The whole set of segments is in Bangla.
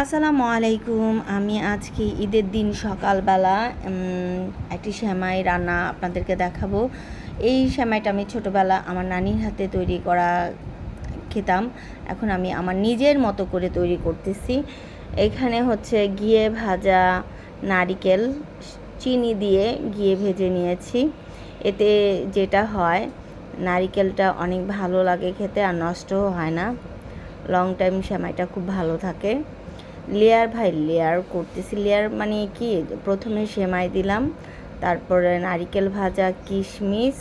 আসসালামু আলাইকুম। আমি আজকে ঈদের দিন সকালবেলা একটি সেমাই রান্না আপনাদেরকে দেখাবো। এই সেমাইটা আমি ছোটোবেলা আমার নানির হাতে তৈরি করা খেতাম। এখন আমি আমার নিজের মতো করে তৈরি করতেছি। এখানে হচ্ছে ঘিয়ে ভাজা নারিকেল চিনি দিয়ে ঘিয়ে ভেজে নিয়েছি। এতে যেটা হয়, নারিকেলটা অনেক ভালো লাগে খেতে আর নষ্টও হয় না। লং টাইম সেমাইটা খুব ভালো থাকে। লেয়ার করতেছি। লেয়ার মানে কি, প্রথমে সেমাই দিলাম, তারপরে নারিকেল ভাজা কিশমিশ,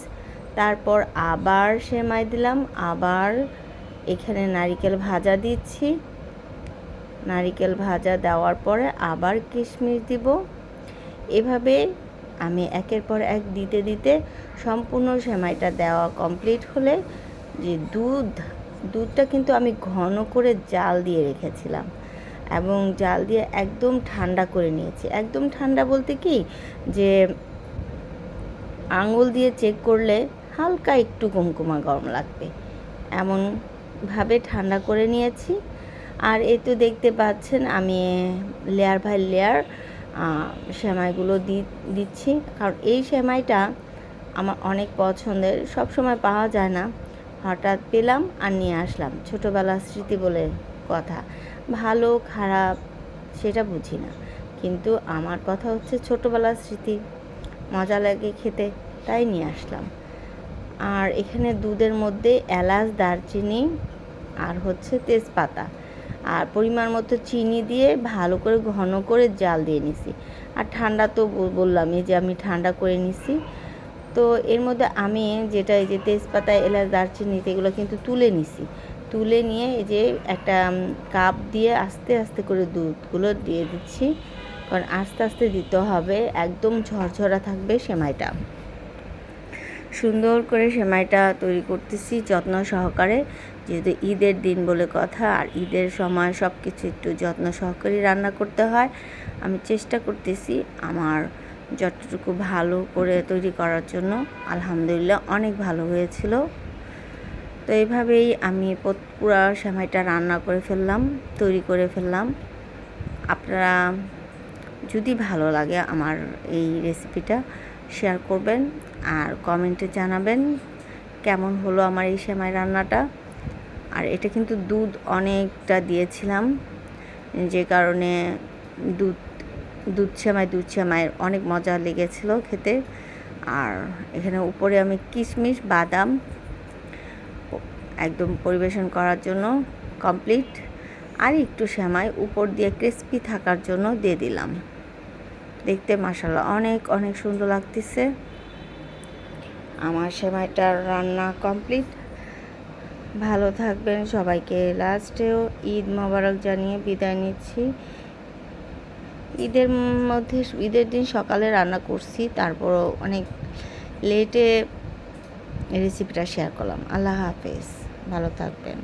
তারপর আবার সেমাই দিলাম, আবার এখানে নারিকেল ভাজা দিচ্ছি। নারিকেল ভাজা দেওয়ার পরে আবার কিশমিশ দিব। এভাবে আমি একের পর এক দিতে দিতে সম্পূর্ণ সেমাইটা দেওয়া কমপ্লিট হলে যে দুধটা কিন্তু আমি ঘন করে জাল দিয়ে রেখেছিলাম এবং জাল দিয়ে একদম ঠান্ডা করে নিয়েছি। একদম ঠান্ডা বলতে কি, যে আঙুল দিয়ে চেক করলে হালকা একটু কুমকুমা গরম লাগবে, এমনভাবে ঠান্ডা করে নিয়েছি। আর এই তো দেখতে পাচ্ছেন আমি লেয়ার বাই লেয়ার সেমাইগুলো দিচ্ছি, কারণ এই সেমাইটা আমার অনেক পছন্দের। সব সময় পাওয়া যায় না, হঠাৎ পেলাম আর নিয়ে আসলাম। ছোটোবেলার স্মৃতি বলে কথা, ভালো খারাপ সেটা বুঝি না, কিন্তু আমার কথা হচ্ছে ছোটোবেলার স্মৃতি, মজা লাগে খেতে, তাই নিয়ে আসলাম। আর এখানে দুধের মধ্যে এলাচ, দারচিনি আর হচ্ছে তেজপাতা আর পরিমাণ মতো চিনি দিয়ে ভালো করে ঘন করে জাল দিয়ে নিছি। আর ঠান্ডা তো বললামই যে আমি ঠান্ডা করে নিছি। তো এর মধ্যে আমি যেটা, এই যে তেজপাতা, এলাচ, দারচিনি, এগুলো কিন্তু তুলে নিছি। তুলে নিয়ে এই যে একটা কাপ দিয়ে আস্তে আস্তে করে দুধগুলো দিয়ে দিচ্ছি, কারণ আস্তে আস্তে দিতে হবে, একদম ঝরঝরা থাকবে সেমাইটা। সুন্দর করে সেমাইটা তৈরি করতেছি যত্ন সহকারে, যেহেতু ঈদের দিন বলে কথা, আর ঈদের সময় সব কিছু একটু যত্ন সহকারে রান্না করতে হয়। আমি চেষ্টা করতেছি আমার যতটুকু ভালো করে তৈরি করার জন্য। আলহামদুলিল্লাহ অনেক ভালো হয়েছিল। তো এইভাবেই আমি পুরো সেমাইটা রান্না করে ফেললাম, তৈরি করে ফেললাম। আপনারা যদি ভালো লাগে আমার এই রেসিপিটা শেয়ার করবেন আর কমেন্টে জানাবেন কেমন হলো আমার এই সেমাই রান্নাটা। আর এটা কিন্তু দুধ অনেকটা দিয়েছিলাম, যে কারণে দুধ সেমাইয়ের অনেক মজা লেগেছিল খেতে। আর এখানে উপরে আমি কিশমিশ, বাদাম একদম পরিবেশন করার জন্য কমপ্লিট, আর একটু সেমাই উপর দিয়ে ক্রিস্পি থাকার জন্য দিয়ে দিলাম। দেখতে মাশাআল্লাহ অনেক অনেক সুন্দর লাগতেছে। আমার সেমাইটার রান্না কমপ্লিট। ভালো থাকবেন, সবাইকে লাস্টেও ঈদ মোবারক জানিয়ে বিদায় নিচ্ছি। ঈদের দিন সকালে রান্না করছি, তারপরও অনেক লেটে রেসিপিটা শেয়ার করলাম। আল্লাহ হাফেজ, ভালো থাকবেন।